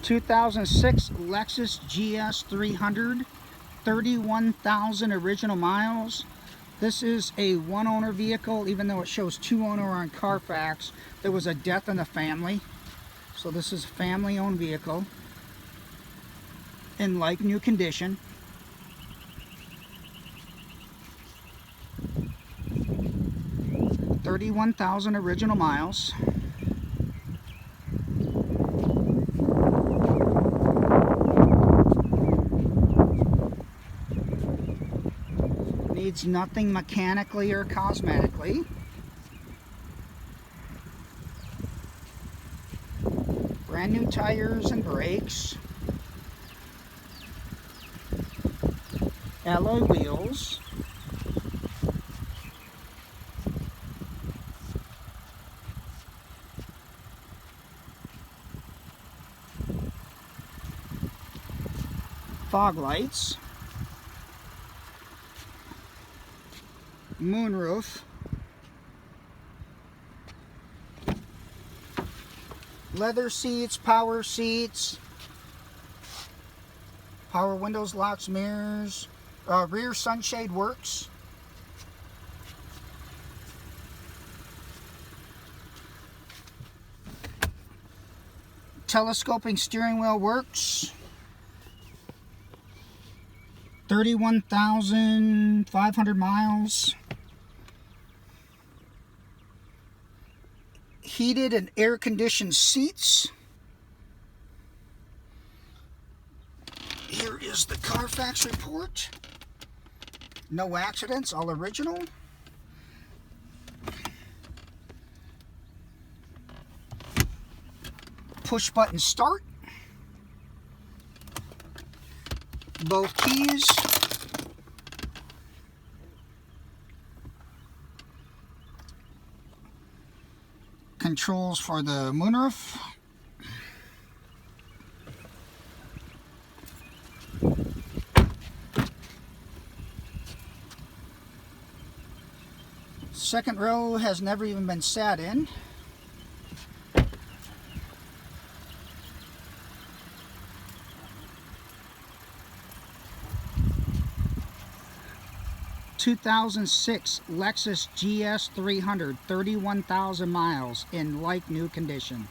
2006 Lexus GS 300, 31,000 original miles. This is a one-owner vehicle, even though it shows two-owner on Carfax. There was a death in the family, so this is a family-owned vehicle in like new condition. $31,000 original miles. Needs nothing mechanically or cosmetically. Brand new tires and brakes. Alloy wheels. Fog lights. Moonroof. Leather seats, power seats, power windows, locks, mirrors, rear sunshade works. Telescoping steering wheel works. 31,500 miles. Heated and air-conditioned seats. Here is the Carfax report. No accidents, all original. Push button start. Both keys. Controls for the moonroof. Second row has never even been sat in. (2006) Lexus GS 300, 31,000 miles in like new condition.